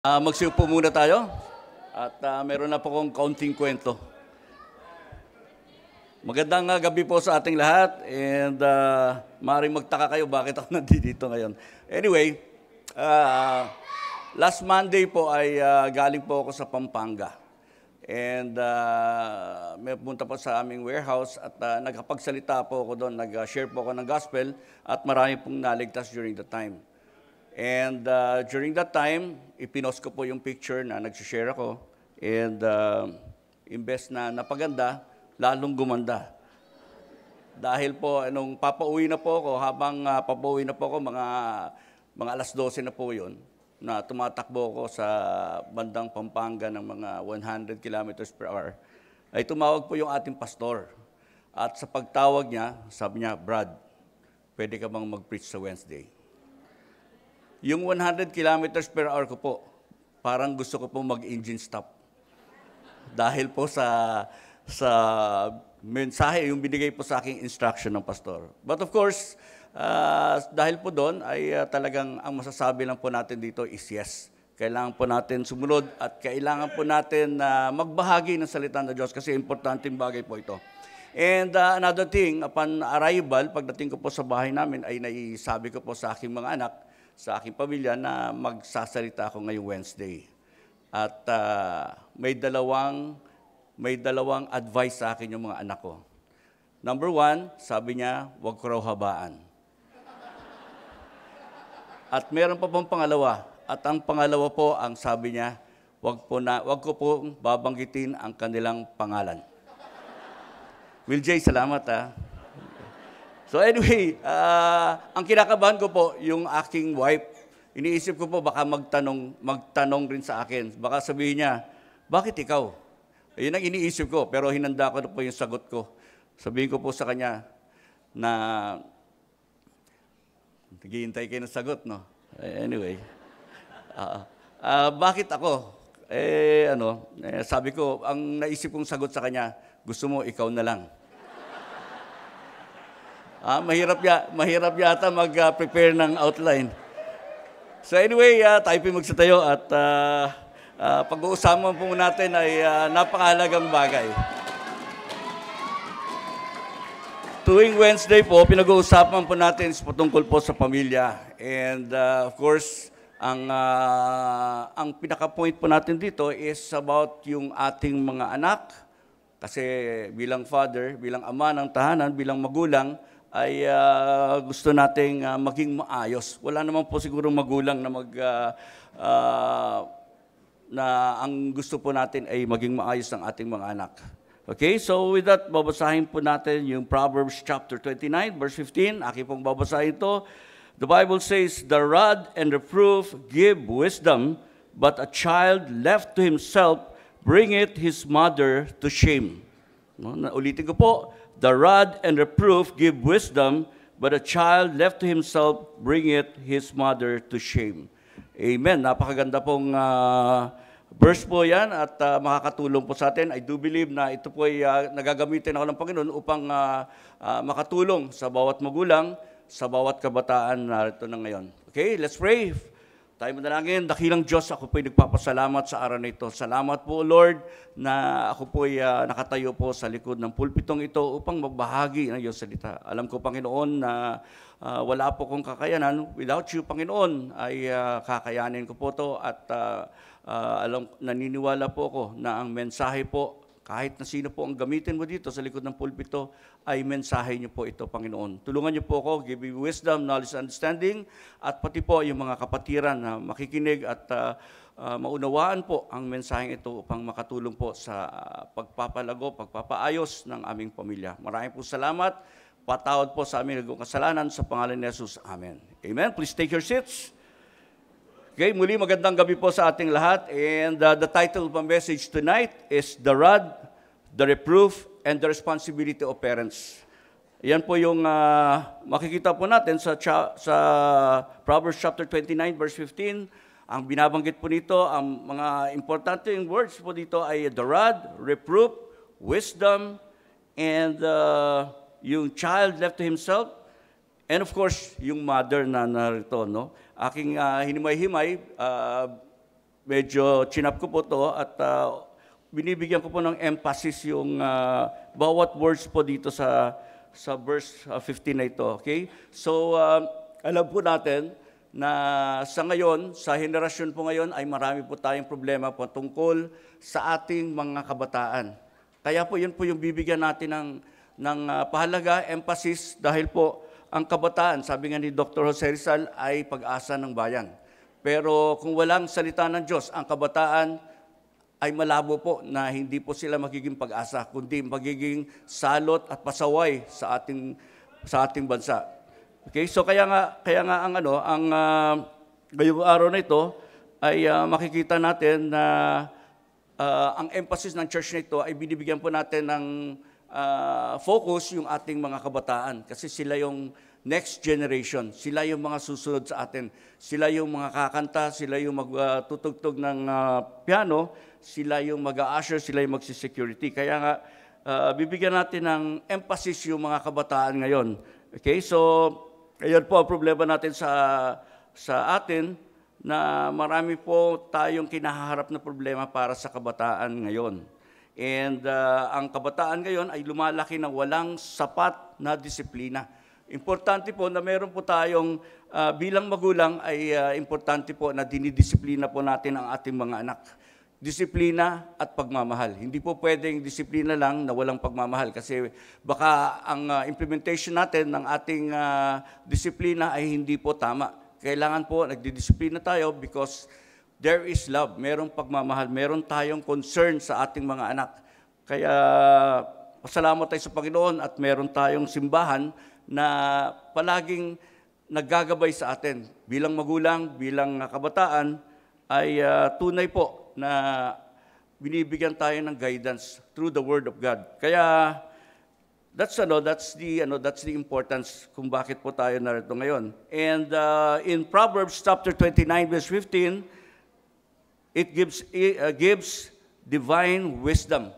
Magsiupo muna tayo at meron na po akong kaunting kwento. Magandang gabi po sa ating lahat and maaaring magtaka kayo bakit ako nandito ngayon. Anyway, last Monday po ay galing po ako sa Pampanga. And may punta po sa aming warehouse at nagkapagsalita po ako doon, nag-share po ako ng gospel at marami pong naligtas during the time. And during that time, ipinost ko po yung picture na nag-share ako. And imbes na napaganda, lalong gumanda. Dahil po, nung papauwi na po ako, habang papauwi na po ako, mga alas 12 na po yun, na tumatakbo ako sa bandang Pampanga ng mga 100 kilometers per hour, ay tumawag po yung ating pastor. At sa pagtawag niya, sabi niya, Brad, pwede ka bang mag-preach sa Wednesday? Yung 100 kilometers per hour ko po, parang gusto ko po mag-engine stop. Dahil po sa mensahe, yung binigay po sa aking instruction ng pastor. But of course, dahil po doon, ay talagang ang masasabi lang po natin dito is yes. Kailangan po natin sumunod at kailangan po natin magbahagi ng salita ng Diyos kasi importanteng bagay po ito. And another thing, upon arrival, pagdating ko po sa bahay namin, ay naisabi ko po sa aking mga anak, sa aking pamilya na magsasalita ako ngayong Wednesday. At may dalawang advice sa akin yung mga anak ko. Number 1, sabi niya, huwag ko raw habaan. At meron pa pong pangalawa. At ang pangalawa po, ang sabi niya, huwag ko po babanggitin ang kanilang pangalan. Will J, salamat ha. So anyway, ang kinakabahan ko po, yung aking wife, iniisip ko po baka magtanong rin sa akin. Baka sabihin niya, bakit ikaw? Yun ang iniisip ko, pero hinanda ko na po yung sagot ko. Sabihin ko po sa kanya na, naghihintay kayo ng sagot, no? Anyway, bakit ako? Sabi ko, ang naisip kong sagot sa kanya, gusto mo ikaw na lang. Mahirap yata mag-prepare ng outline. So anyway, tayo po magsatayo at pag-uusapan po natin ay napakahalagang bagay. Tuwing Wednesday po, pinag-uusapan po natin is patungkol po sa pamilya. And of course, ang pinaka-point po natin dito is about yung ating mga anak. Kasi bilang father, bilang ama ng tahanan, bilang magulang, ay gusto nating maging maayos. Wala naman po siguro magulang na ang gusto po natin ay maging maayos ng ating mga anak. Okay, so with that, babasahin po natin yung Proverbs chapter 29, verse 15. Aking pong babasahin ito. The Bible says, the rod and reproof give wisdom, but a child left to himself bringeth his mother to shame. Ulitin ko po. The rod and reproof give wisdom, but a child left to himself bringeth his mother to shame. Amen. Napakaganda pong verse po yan at makakatulong po sa atin. I do believe na ito po ay nagagamitin ako ng Panginoon upang makatulong sa bawat magulang, sa bawat kabataan narito na ngayon. Okay, let's pray. Tayo manalangin, dakilang Diyos, ako po'y nagpapasalamat sa araw na ito. Salamat po, Lord, na ako po'y nakatayo po sa likod ng pulpitong ito upang magbahagi ng iyong salita. Alam ko, Panginoon, na wala po kong kakayanan. Without you, Panginoon, ay kakayanin ko po ito at naniniwala po ako na ang mensahe po, kahit na sino po ang gamitin mo dito sa likod ng pulpito, ay mensahe niyo po ito, Panginoon. Tulungan niyo po ako, give me wisdom, knowledge, understanding, at pati po yung mga kapatiran na makikinig at maunawaan po ang mensaheng ito upang makatulong po sa pagpapalago, pagpapaayos ng aming pamilya. Maraming po salamat. Patawad po sa aming nagawang kasalanan sa pangalan ni Jesus. Amen. Amen. Please take your seats. Okay, muli magandang gabi po sa ating lahat. And the title of my message tonight is The Rod, the Reproof, and the Responsibility of Parents. Yan po yung makikita po natin sa Proverbs chapter 29, verse 15. Ang binabanggit po nito, ang mga importante yung words po dito ay the rod, reproof, wisdom, and yung child left to himself, and of course, yung mother na narito, no? Aking hinimay-himay, medyo chinap ko po to at binibigyan ko po ng emphasis yung bawat words po dito sa verse 15 na ito. Okay? So, alam po natin na sa ngayon, sa henerasyon po ngayon, ay marami po tayong problema po tungkol sa ating mga kabataan. Kaya po yun po yung bibigyan natin ng pahalaga, emphasis, dahil po ang kabataan, sabi nga ni Dr. Jose Rizal, ay pag-asa ng bayan. Pero kung walang salita ng Diyos, ang kabataan ay malabo po na hindi po sila magiging pag-asa, kundi magiging salot at pasaway sa ating bansa. Okay, so kaya nga ang ngayong araw na ito ay makikita natin na ang emphasis ng church na ito ay binibigyan po natin ng focus yung ating mga kabataan kasi sila yung next generation, sila yung mga susunod sa atin, sila yung mga kakanta, sila yung magtutugtog ng piano, sila yung mag-a-usher, sila yung magsi-security. Kaya nga bibigyan natin ng emphasis yung mga kabataan ngayon. Okay, so ayan po ang problema natin sa atin na marami po tayong kinaharap na problema para sa kabataan ngayon. And ang kabataan ngayon ay lumalaki ng walang sapat na disiplina. Importante po na meron po tayong bilang magulang ay importante po na dinidisiplina po natin ang ating mga anak. Disiplina at pagmamahal. Hindi po pwedeng disiplina lang na walang pagmamahal kasi baka ang implementation natin ng ating disiplina ay hindi po tama. Kailangan po nagdidisiplina tayo because there is love, merong pagmamahal, meron tayong concern sa ating mga anak. Kaya pasalamat tayo sa Panginoon at meron tayong simbahan na palaging naggagabay sa atin. Bilang magulang, bilang kabataan, ay tunay po na binibigyan tayo ng guidance through the Word of God. Kaya that's the importance kung bakit po tayo narito ngayon. And in Proverbs chapter 29 verse 15, it gives divine wisdom.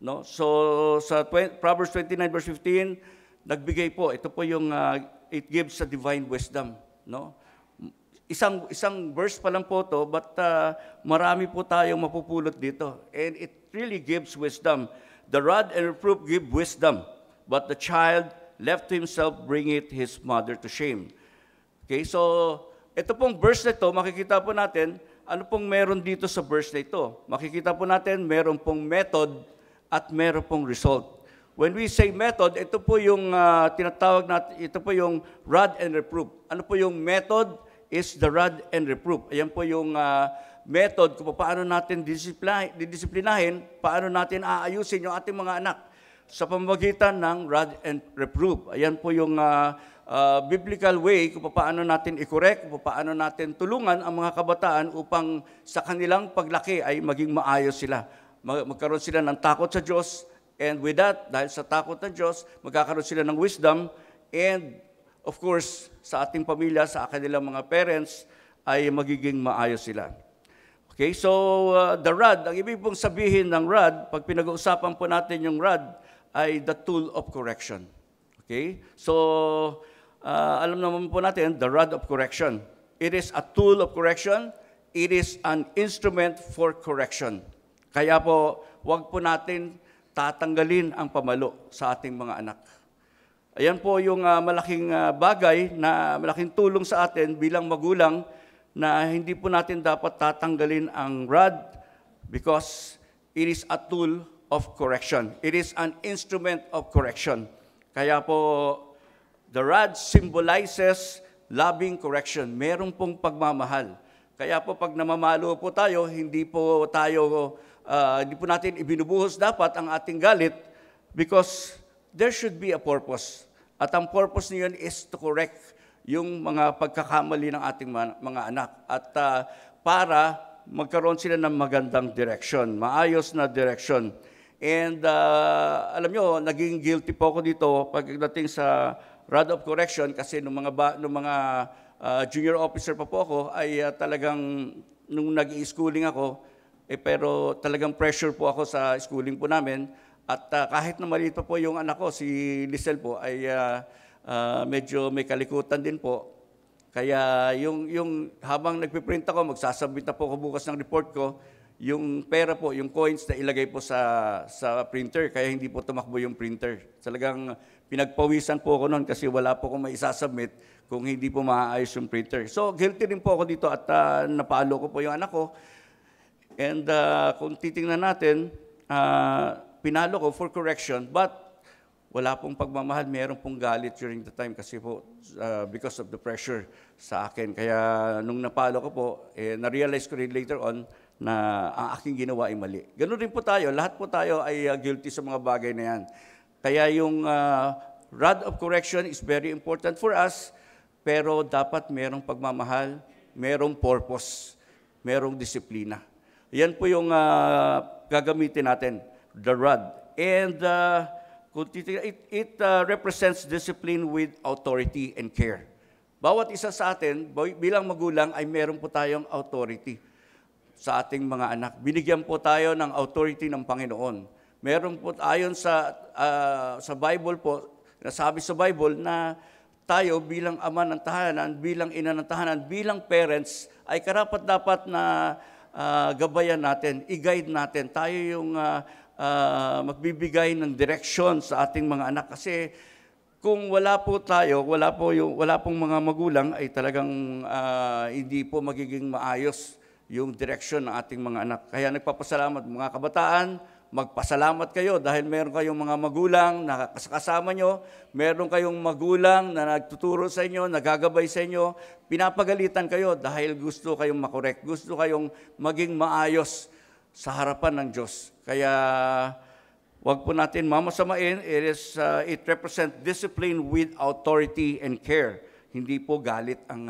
No? So sa Proverbs 29 verse 15, nagbigay po, ito po yung it gives a divine wisdom, no? Isang verse pa lang po to, but marami po tayong mapupulot dito. And it really gives wisdom. The rod and reproof give wisdom, but the child left to himself bringeth his mother to shame. Okay, so ito pong verse na ito, makikita po natin, ano pong meron dito sa verse na ito? Makikita po natin, meron pong method at meron pong result. When we say method, ito po yung tinatawag natin, ito po yung rod and reproof. Ano po yung method? Is the rod and reproof. Ayan po yung method kung paano natin didisiplinahin, paano natin aayusin yung ating mga anak sa pamamagitan ng rod and reproof. Ayan po yung biblical way kung paano natin i-correct, kung paano natin tulungan ang mga kabataan upang sa kanilang paglaki ay maging maayos sila. Magkaroon sila ng takot sa Diyos, and with that, dahil sa takot ng Diyos, magkakaroon sila ng wisdom, and of course, sa ating pamilya, sa kanilang mga parents, ay magiging maayos sila. Okay, so the rod, ang ibig pong sabihin ng rod, pag pinag-uusapan po natin yung rod, ay the tool of correction. Okay, so alam naman po natin, the rod of correction. It is a tool of correction. It is an instrument for correction. Kaya po, wag po natin tatanggalin ang pamalo sa ating mga anak. Ayan po yung malaking bagay na malaking tulong sa atin bilang magulang na hindi po natin dapat tatanggalin ang rod because it is a tool of correction. It is an instrument of correction. Kaya po, the rod symbolizes loving correction. Meron pong pagmamahal. Kaya po pag namamalo po tayo, hindi po natin ibinubuhos dapat ang ating galit because there should be a purpose. At ang purpose niyon is to correct yung mga pagkakamali ng ating mga anak at para magkaroon sila ng magandang direction, maayos na direction. And alam nyo, naging guilty po ako dito pagdating sa rod of correction kasi nung mga junior officer pa po ako ay talagang nung nag-i-schooling ako, pero talagang pressure po ako sa schooling po namin. At kahit na maliit pa po yung anak ko, si Lisel po, ay medyo may kalikutan din po. Kaya yung habang nagpiprint ako, magsasubmit na po ako bukas ng report ko, yung pera po, yung coins na ilagay po sa printer, kaya hindi po tumakbo yung printer. Talagang pinagpawisan po ako noon kasi wala po akong maisasubmit kung hindi po maayos yung printer. So, guilty rin po ako dito at napalo ko po yung anak ko. And kung titingnan natin, pinalo ko for correction, but wala pong pagmamahal, meron pong galit during the time kasi po because of the pressure sa akin. Kaya nung napalo ko po, na-realize ko rin later on na ang aking ginawa ay mali. Ganun rin po tayo, lahat po tayo ay guilty sa mga bagay na yan. Kaya yung rod of correction is very important for us, pero dapat merong pagmamahal, merong purpose, merong disiplina. Yan po yung gagamitin natin, the rod. And it represents discipline with authority and care. Bawat isa sa atin, bilang magulang, ay meron po tayong authority sa ating mga anak. Binigyan po tayo ng authority ng Panginoon. Meron po, ayon sa Bible po, nasabi sa Bible na tayo bilang ama ng tahanan, bilang ina ng tahanan, bilang parents, ay karapat-dapat na gabayan natin, i-guide natin. Tayo yung magbibigay ng direksyon sa ating mga anak. Kasi kung wala po tayo, wala pong mga magulang, ay talagang hindi po magiging maayos yung direksyon ng ating mga anak. Kaya nagpapasalamat mga kabataan, magpasalamat kayo dahil meron kayong mga magulang na kasama nyo, meron kayong magulang na nagtuturo sa inyo, nagagabay sa inyo, pinapagalitan kayo dahil gusto kayong makorek, gusto kayong maging maayos sa harapan ng Diyos. Kaya wag po natin mamasamain, it represents discipline with authority and care. Hindi po galit ang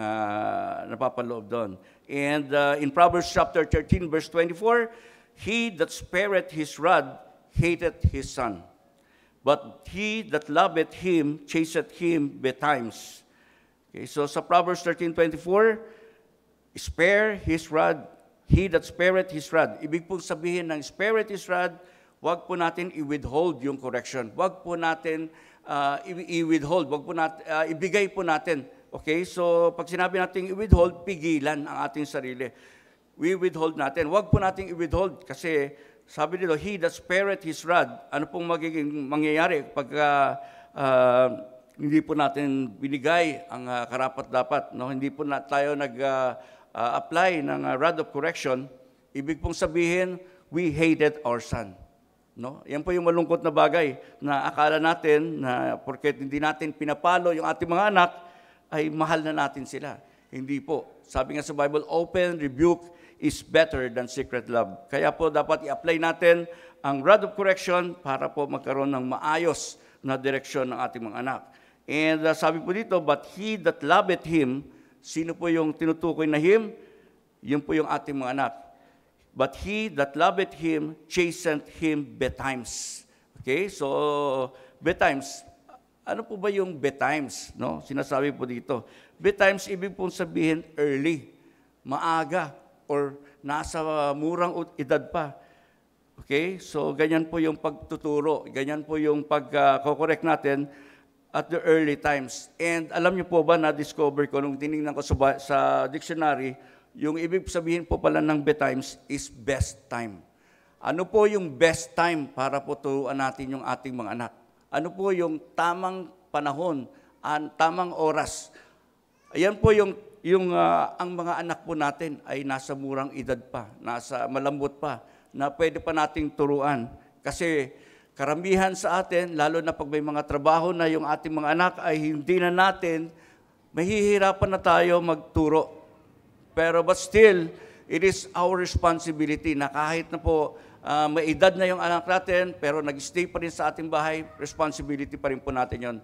napapaloob doon. And in Proverbs chapter 13, verse 24, he that spareth his rod hateth his son, but he that loveth him chaseth him betimes. Okay, so sa Proverbs 13:24, spare his rod, he that spareth his rod. Ibig pong sabihin ng spareth his rod, wag po natin i-withhold yung correction. Wag po natin i-withhold, wag po natin, ibigay po natin. Okay, so pag sinabi natin i-withhold, pigilan ang ating sarili. We withhold natin. Huwag po natin i-withhold kasi sabi dito, he that spareth his rod, ano pong magiging mangyayari pag hindi po natin binigay ang karapat-dapat, no? Hindi po tayo nag-apply ng rod of correction, ibig pong sabihin, we hated our son. No? Yan po yung malungkot na bagay na akala natin na porket hindi natin pinapalo yung ating mga anak, ay mahal na natin sila. Hindi po. Sabi nga sa Bible, open rebuke is better than secret love. Kaya po dapat i-apply natin ang rod of correction para po magkaroon ng maayos na direksyon ng ating mga anak. And sabi po dito, but he that loveth him, sino po yung tinutukoy na him? Yun po yung ating mga anak. But he that loveth him, chasteneth him betimes. Okay, so betimes. Ano po ba yung betimes? No? Sinasabi po dito. Betimes, ibig pong sabihin early, maaga, or nasa murang edad pa. Okay? So, ganyan po yung pagtuturo. Ganyan po yung pag-correct natin at the early times. And alam niyo po ba, na-discover ko nung tinignan ko sa dictionary, yung ibig sabihin po pala ng betimes is best time. Ano po yung best time para po turuan natin yung ating mga anak? Ano po yung tamang panahon, tamang oras? Ayan po yung ang mga anak po natin ay nasa murang edad pa, nasa malambot pa, na pwede pa nating turuan. Kasi karamihan sa atin, lalo na pag may mga trabaho na yung ating mga anak, ay hindi na natin, mahihirapan na tayo magturo. Pero but still, it is our responsibility na kahit na po may edad na yung anak natin, pero nag-stay pa rin sa ating bahay, responsibility pa rin po natin yon.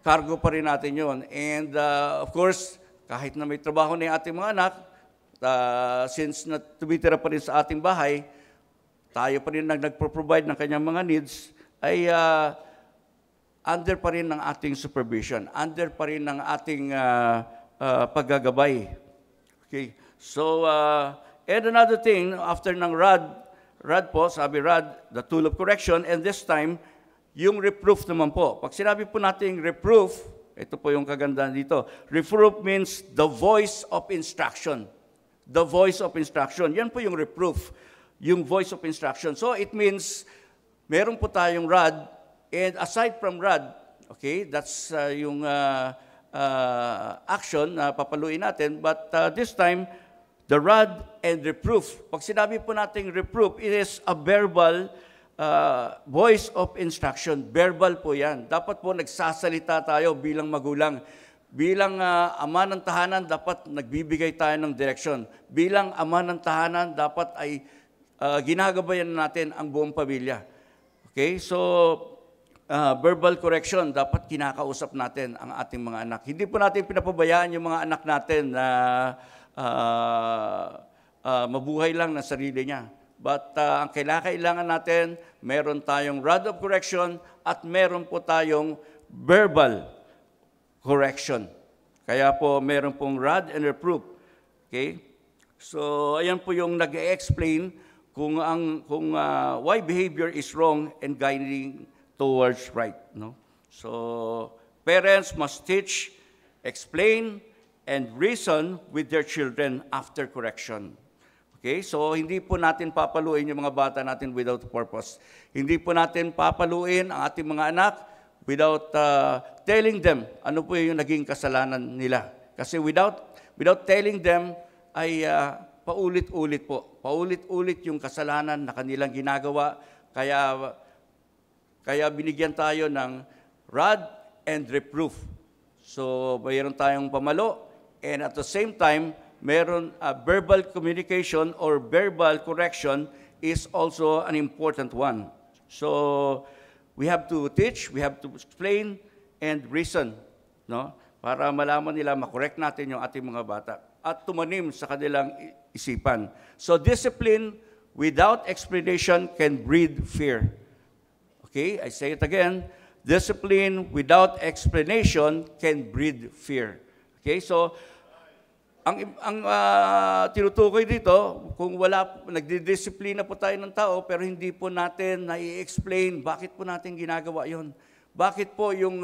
Cargo pa rin natin yon. And of course, kahit na may trabaho na yung ating mga anak, since tumitira pa rin sa ating bahay, tayo pa rin nagpro-provide ng kanyang mga needs, ay under pa rin ng ating supervision, under pa rin ng ating paggagabay. Okay. So, and another thing, after ng rod po, sabi rod, the tool of correction, and this time, yung reproof naman po. Pag sinabi po natin reproof, Ito po yung kagandahan dito. Reproof means the voice of instruction. The voice of instruction. Yan po yung reproof, yung voice of instruction. So it means, meron po tayong rod, and aside from rod, okay, that's yung action na papaluin natin, but this time, the rod and reproof. Pag sinabi po natin reproof, it is a verbal voice of instruction. Verbal po yan. Dapat po nagsasalita tayo bilang magulang. Bilang ama ng tahanan, dapat nagbibigay tayo ng direksyon. Bilang ama ng tahanan, dapat ay ginagabayan natin ang buong pamilya. Okay? So, verbal correction, dapat kinakausap natin ang ating mga anak. Hindi po natin pinapabayaan yung mga anak natin na mabuhay lang ng sarili niya. But ang kailangan natin, meron tayong rod of correction at meron po tayong verbal correction. Kaya po meron pong rod and reproof. Okay? So ayan po yung nag-explain kung why behavior is wrong and guiding towards right, no? So parents must teach, explain, and reason with their children after correction. Okay? So, hindi po natin papaluin yung mga bata natin without purpose. Hindi po natin papaluin ang ating mga anak without telling them ano po yung naging kasalanan nila. Kasi without telling them, ay paulit-ulit po. Paulit-ulit yung kasalanan na kanilang ginagawa. Kaya binigyan tayo ng rod and reproof. So, mayroon tayong pamalo, and at the same time, meron verbal communication or verbal correction is also an important one. So, we have to teach, we have to explain, and reason, no? Para malaman nila, makorek natin yung ating mga bata at tumanim sa kanilang isipan. So, discipline without explanation can breed fear. Okay, I say it again. Discipline without explanation can breed fear. Okay, so, ang tinutukoy dito, kung nagdidisiplina po tayo ng tao, pero hindi po natin na-i-explain bakit po natin ginagawa yon. Bakit po yung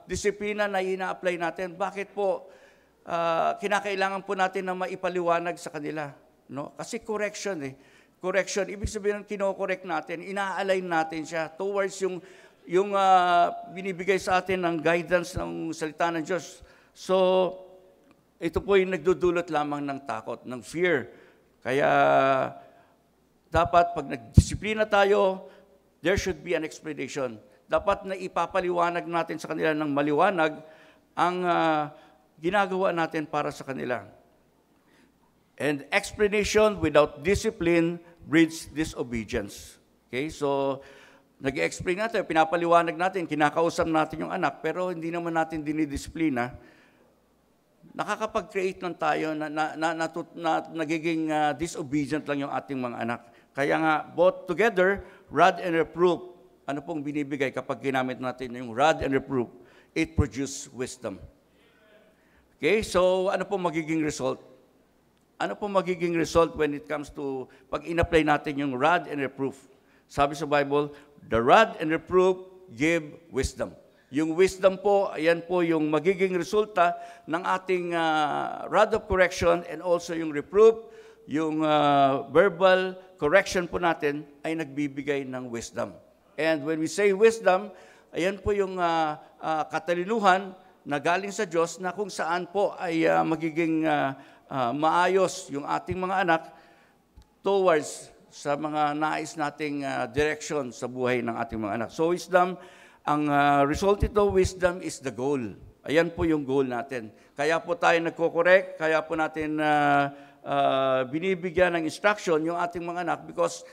disiplina na ina-apply natin, bakit po kinakailangan po natin na maipaliwanag sa kanila. No? Kasi correction Correction, ibig sabihin kino-correct natin, ina-align natin siya towards yung binibigay sa atin ng guidance ng salita ng Diyos. So, ito po yung nagdudulot lamang ng takot, ng fear. Kaya, dapat pag nagdisiplina tayo, there should be an explanation. Dapat na ipapaliwanag natin sa kanila ng maliwanag ang ginagawa natin para sa kanila. And explanation without discipline breeds disobedience. Okay, so nag-explain natin, pinapaliwanag natin, kinakausap natin yung anak, pero hindi naman natin dinidisiplina. Nakakapag-create lang tayo na nagiging disobedient lang yung ating mga anak. Kaya nga, both together, rod and reproof, ano pong binibigay kapag ginamit natin yung rod and reproof? It produces wisdom. Okay, so ano pong magiging result? Ano po magiging result when it comes to pag in-apply natin yung rod and reproof? Sabi sa Bible, the rod and reproof give wisdom. Yung wisdom po, ayan po yung magiging resulta ng ating rod of correction and also yung reproof, yung verbal correction po natin ay nagbibigay ng wisdom. And when we say wisdom, ayan po yung katalinuhan na galing sa Diyos na kung saan po ay magiging maayos yung ating mga anak towards sa mga nais nating direction sa buhay ng ating mga anak. So wisdom, ang result ito, wisdom is the goal. Ayan po yung goal natin. Kaya po tayo nagko-correct, kaya po natin binibigyan ng instruction yung ating mga anak because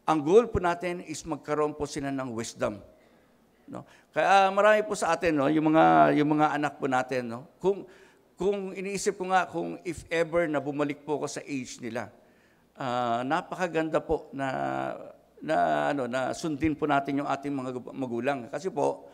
ang goal po natin is magkaroon po sila ng wisdom. No? Kaya marami po sa atin, no, yung mga anak po natin, no? Kung iniisip ko nga kung if ever na bumalik po ko sa age nila, napakaganda po na sundin po natin yung ating mga magulang. Kasi po,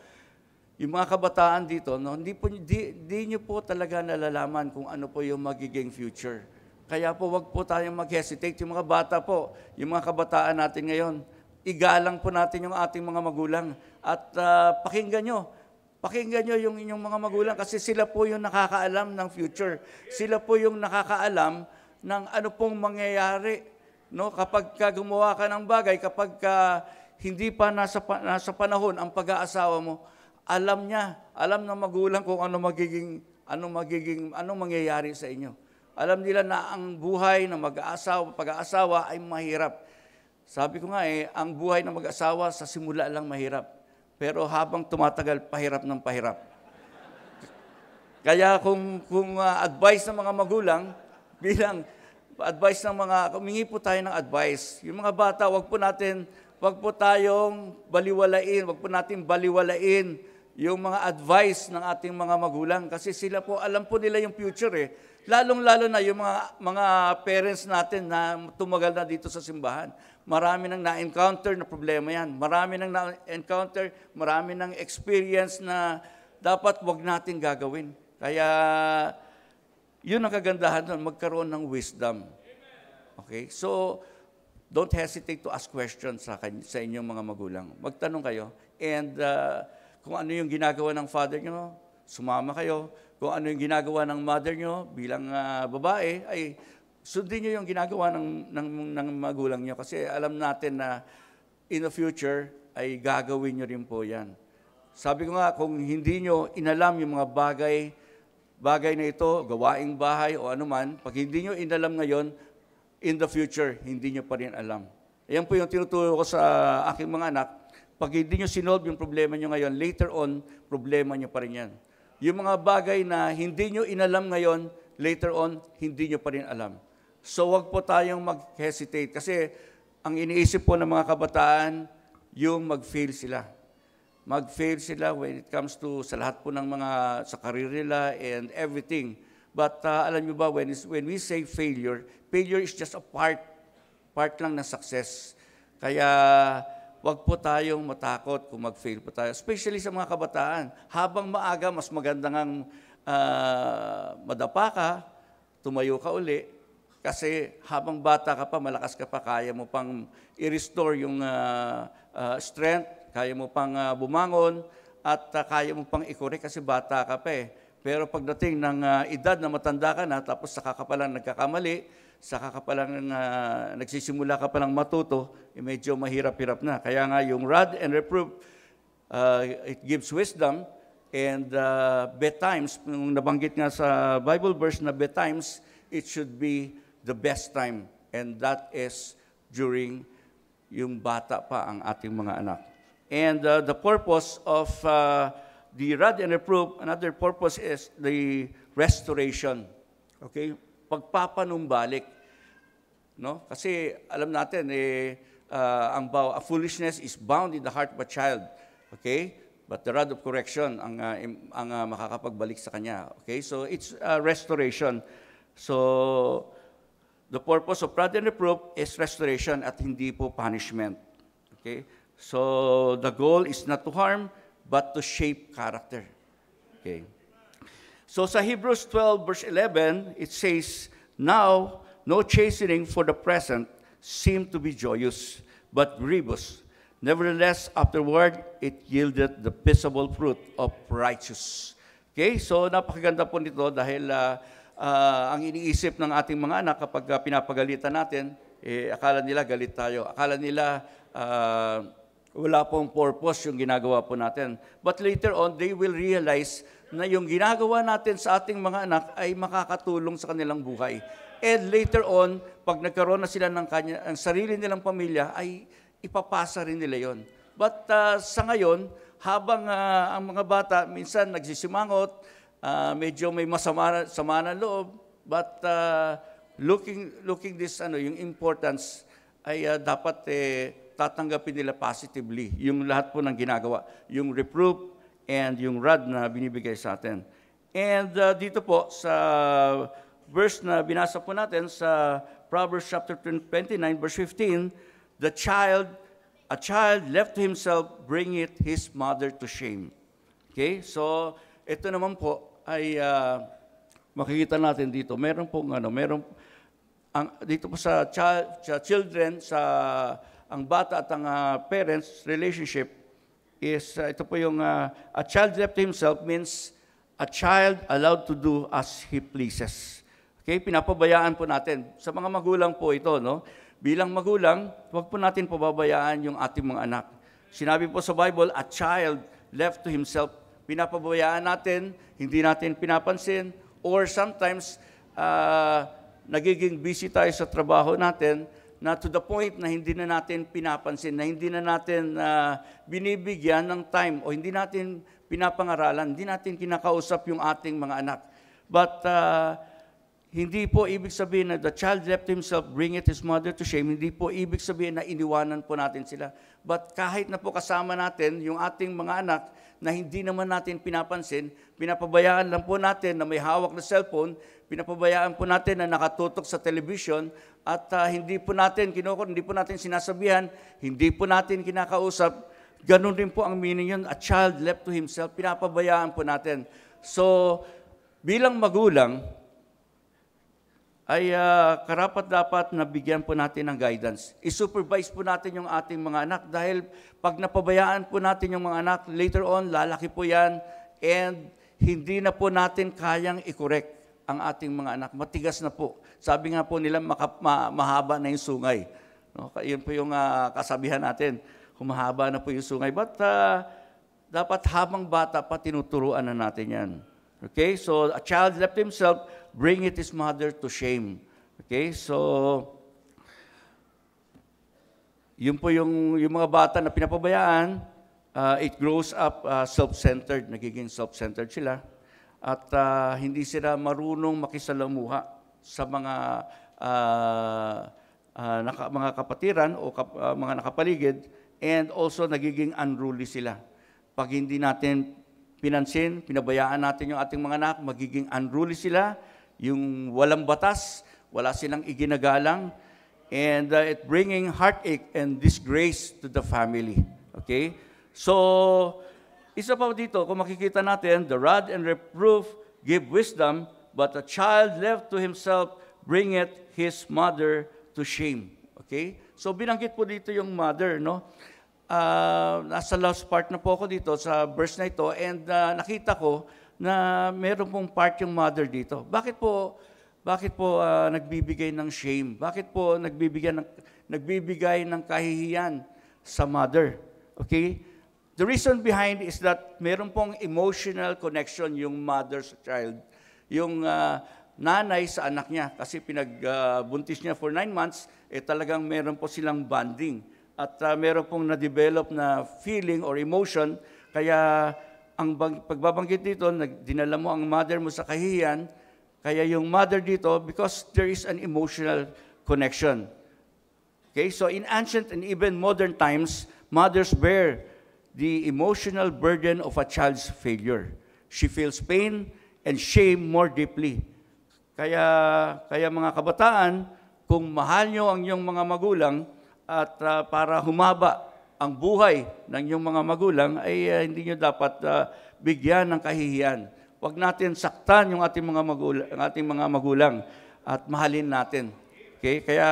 yung mga kabataan dito, no, hindi nyo po talaga nalalaman kung ano po yung magiging future. Kaya po, wag po tayong mag-hesitate. Yung mga bata po, yung mga kabataan natin ngayon, igalang po natin yung ating mga magulang. At pakinggan nyo, Pakinggan nyo yung inyong mga magulang kasi sila po yung nakakaalam ng future. Sila po yung nakakaalam ng ano pong mangyayari. No? Kapag gumawa ka ng bagay, kapag hindi pa nasa panahon ang pag-aasawa mo, alam ng magulang kung anong mangyayari sa inyo. Alam nila na ang buhay ng pag-aasawa ay mahirap. Sabi ko nga ang buhay ng mag-asawa sa simula lang mahirap. Pero habang tumatagal, pahirap ng pahirap. Kaya kung advice ng mga magulang, bilang advice ng humingi po tayo ng advice. Yung mga bata, wag po tayong baliwalain, wag po natin baliwalain yung mga advice ng ating mga magulang kasi sila po, alam po nila yung future eh. Lalong-lalo na yung mga parents natin na tumagal na dito sa simbahan. Marami nang na-encounter na problema yan. Marami nang na-encounter, marami nang experience na dapat wag natin gagawin. Kaya, yun ang kagandahan doon, magkaroon ng wisdom. Okay? So, don't hesitate to ask questions sa inyong mga magulang. Magtanong kayo. And kung ano yung ginagawa ng father nyo, sumama kayo. Kung ano yung ginagawa ng mother nyo bilang babae, ay sundin nyo yung ginagawa ng magulang nyo. Kasi alam natin na in the future, ay gagawin nyo rin po yan. Sabi ko nga, kung hindi nyo inalam yung mga bagay na ito, gawaing bahay o anuman, pag hindi nyo inalam ngayon, in the future, hindi nyo pa rin alam. Ayan po yung tinuturo ko sa aking mga anak. Pag hindi nyo sinolve yung problema nyo ngayon, later on, problema nyo pa rin yan. Yung mga bagay na hindi nyo inalam ngayon, later on, hindi nyo pa rin alam. So wag po tayong mag-hesitate. Kasi ang iniisip po ng mga kabataan, yung mag-fail sila. Mag-fail sila when it comes to sa lahat po ng sa career nila and everything. But alam nyo ba, when we say failure is just a part lang ng success. Kaya wag po tayong matakot kung mag-fail po tayo. Especially sa mga kabataan. Habang maaga, mas magandang madapa ka, tumayo ka uli. Kasi habang bata ka pa, malakas ka pa, kaya mo pang i-restore yung strength, kaya mo pang bumangon, at kaya mo pang i-correct kasi bata ka pa eh. Pero pagdating ng edad na matanda ka na, tapos saka ka palang nagkakamali, saka ka palang nagsisimula ka palang matuto, medyo mahirap-hirap na. Kaya nga yung rod and reproof, it gives wisdom, and bedtimes, nung nabanggit nga sa Bible verse na bedtimes, it should be the best time, and that is during yung bata pa ang ating mga anak. And the purpose of the rod and reproof, another purpose is the restoration. Okay? Pagpapanumbalik. No? Kasi alam natin, a foolishness is bound in the heart of a child. Okay? But the rod of correction ang makakapagbalik sa kanya. Okay? So it's restoration. So the purpose of rod and reproof is restoration at hindi po punishment. Okay? So the goal is not to harm, but to shape character. Okay. So sa Hebrews 12 verse 11, it says, "Now no chastening for the present seemed to be joyous, but grievous. Nevertheless, afterward, it yielded the peaceable fruit of righteousness." Okay, so napakaganda po nito dahil ang iniisip ng ating mga anak kapag pinapagalitan natin, akala nila galit tayo. Akala nila wala pong purpose yung ginagawa po natin. But later on, they will realize na yung ginagawa natin sa ating mga anak ay makakatulong sa kanilang buhay. And later on, pag nagkaroon na sila ng ang sarili nilang pamilya, ay ipapasa rin nila yon. But sa ngayon, habang ang mga bata minsan nagsisimangot, medyo may sama ng loob, but looking this, yung importance ay dapat tatanggapin nila positively yung lahat po ng ginagawa, yung reproof and yung rod na binibigay sa atin. And dito po sa verse na binasa po natin sa Proverbs chapter 29 verse 15, a child left to himself bringeth his mother to shame. Okay? So ito naman po ay makikita natin dito. Dito po sa children, ang bata at ang parents relationship, is, ito po yung, a child left to himself means a child allowed to do as he pleases. Okay, pinapabayaan po natin. Sa mga magulang po ito, no? Bilang magulang, huwag po natin pababayaan yung ating mga anak. Sinabi po sa Bible, a child left to himself. Pinapabayaan natin, hindi natin pinapansin, or sometimes, nagiging busy tayo sa trabaho natin, na to the point na hindi na natin pinapansin, na hindi na natin binibigyan ng time o hindi natin pinapangaralan, hindi natin kinakausap yung ating mga anak. But hindi po ibig sabihin na the child left himself, bring it his mother to shame. Hindi po ibig sabihin na iniwanan po natin sila. But kahit na po kasama natin yung ating mga anak na hindi naman natin pinapansin, pinapabayaan lang po natin na may hawak na cellphone, pinapabayaan po natin na nakatutok sa television, at hindi po natin hindi po natin sinasabihan, hindi po natin kinakausap. Ganun din po ang meaning yun, a child left to himself, pinapabayaan po natin. So, bilang magulang, ay karapat-dapat na bigyan po natin ng guidance. I-supervise po natin yung ating mga anak dahil pag napabayaan po natin yung mga anak, later on, lalaki po yan, and hindi na po natin kayang i-correct ang ating mga anak. Matigas na po. Sabi nga po nila, mahaba na yung sungay. No? Yun po yung kasabihan natin. Humahaba na po yung sungay. But dapat habang bata pa, tinuturuan na natin yan. Okay? So, a child left himself, bring it his mother to shame. Okay? So, yun po yung mga bata na pinapabayaan, it grows up self-centered, nagiging self-centered sila. At hindi sila marunong makisalamuha sa mga mga kapatiran o mga nakapaligid, and also nagiging unruly sila. Pag hindi natin pinansin, pinabayaan natin yung ating mga anak, magiging unruly sila, yung walang batas, wala silang iginagalang, and it bringing heartache and disgrace to the family. Okay? So, isa pa dito, kung makikita natin, the rod and reproof give wisdom, but a child left to himself bringeth his mother to shame. Okay? So, binanggit po dito yung mother, no? Nasa last part na po ako dito sa verse na ito, and nakita ko na meron pong part yung mother dito. Bakit po nagbibigay ng shame? Bakit po nagbibigay ng kahihiyan sa mother? Okay? The reason behind is that meron pong emotional connection yung mother sa child. Yung nanay sa anak niya, kasi pinagbuntis niya for 9 months, talagang meron po silang bonding. At meron pong na-develop na feeling or emotion, kaya ang pagbabanggit dito, dinala mo ang mother mo sa kahihiyan, kaya yung mother dito, because there is an emotional connection. Okay, so in ancient and even modern times, mothers bear the emotional burden of a child's failure. She feels pain and shame more deeply. Kaya mga kabataan, kung mahal nyo ang inyong mga magulang, at para humaba ang buhay ng inyong mga magulang, ay hindi nyo dapat bigyan ng kahihiyan. Huwag natin saktan yung ating mga magulang at mahalin natin. Okay? Kaya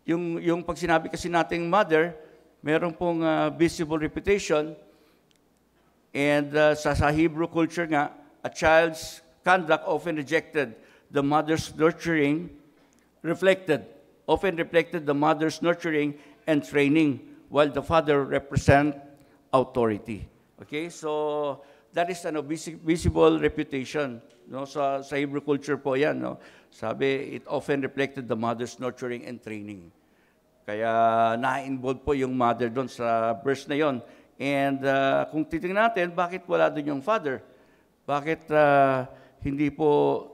yung pag sinabi kasi nating mother, meron pong visible reputation, and sa Hebrew culture nga, a child's conduct often rejected the mother's nurturing, often reflected the mother's nurturing and training, while the father represent authority. Okay, so that is ano, visible reputation. No? Sa Hebrew culture po yan. No? Sabi, it often reflected the mother's nurturing and training. Kaya na-involve po yung mother doon sa verse na yon. And kung titingnan natin, bakit wala doon yung father? Bakit hindi po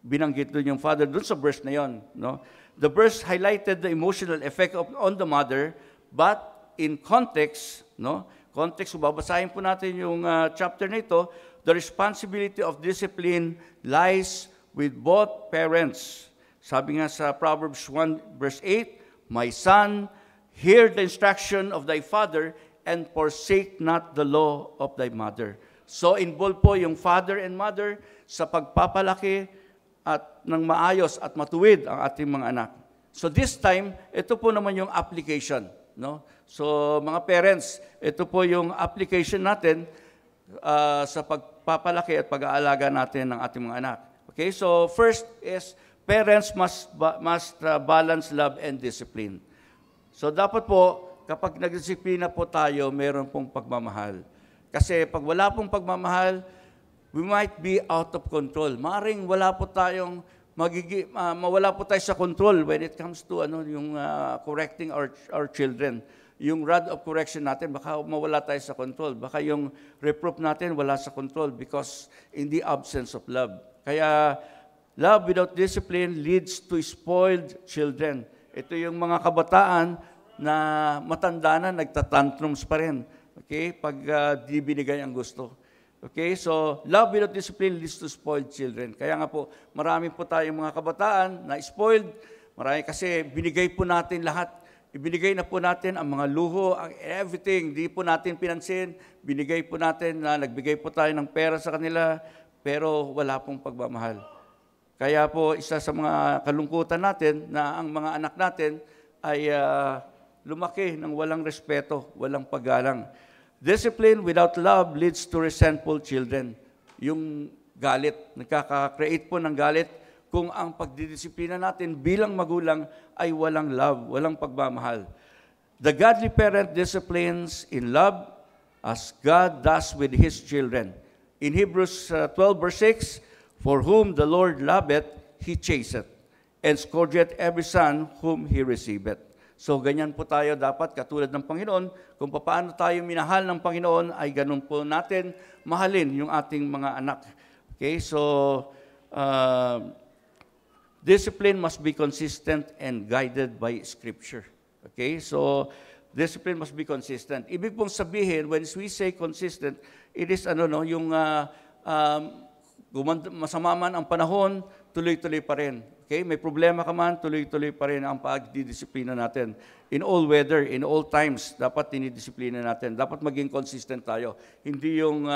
binanggit doon yung father doon sa verse na yon? No? The verse highlighted the emotional effect on the mother, but in context, no? Context, kung babasahin po natin yung chapter na ito, the responsibility of discipline lies with both parents. Sabi nga sa Proverbs 1 verse 8, "My son, hear the instruction of thy father, and forsake not the law of thy mother." So involved po yung father and mother sa pagpapalaki at ng maayos at matuwid ang ating mga anak. So this time, ito po naman yung application. No? So mga parents, ito po yung application natin sa pagpapalaki at pag-aalaga natin ng ating mga anak. Okay, so first is parents must balance love and discipline. So dapat po, kapag nagdisiplina po tayo, meron pong pagmamahal. Kasi pag wala pong pagmamahal, we might be out of control. Maring wala po tayong mawala po tayo sa control when it comes to yung correcting our children. Yung rod of correction natin, baka mawala tayo sa control. Baka yung reproof natin wala sa control because in the absence of love. Kaya love without discipline leads to spoiled children. Ito yung mga kabataan na matanda na, nagtatantrums pa rin. Okay? Pag di binigay ang gusto. Okay? So, love without discipline leads to spoiled children. Kaya nga po, marami po tayong mga kabataan na spoiled. Marami kasi binigay po natin lahat. Ibinigay na po natin ang mga luho, ang everything. Di po natin pinansin. Binigay po natin na nagbigay po tayo ng pera sa kanila, pero wala pong pagmamahal. Kaya po, isa sa mga kalungkutan natin na ang mga anak natin ay lumaki ng walang respeto, walang paggalang. Discipline without love leads to resentful children. Yung galit, nagkaka-create po ng galit kung ang pagdidisiplina natin bilang magulang ay walang love, walang pagmamahal. The godly parent disciplines in love as God does with His children. In Hebrews 12 verse 6, for whom the Lord loveth, He chaseth, and scourgeth every son whom He receiveth. So, ganyan po tayo dapat, katulad ng Panginoon. Kung paano tayo minahal ng Panginoon, ay ganun po natin mahalin yung ating mga anak. Okay, so, discipline must be consistent and guided by Scripture. Okay, so, discipline must be consistent. Ibig pong sabihin, when we say consistent, it is yung masama man ang panahon, tuloy-tuloy pa rin. Okay? May problema ka man, tuloy-tuloy pa rin ang pagdidisiplina natin. In all weather, in all times, dapat dinidisiplina natin. Dapat maging consistent tayo. Hindi yung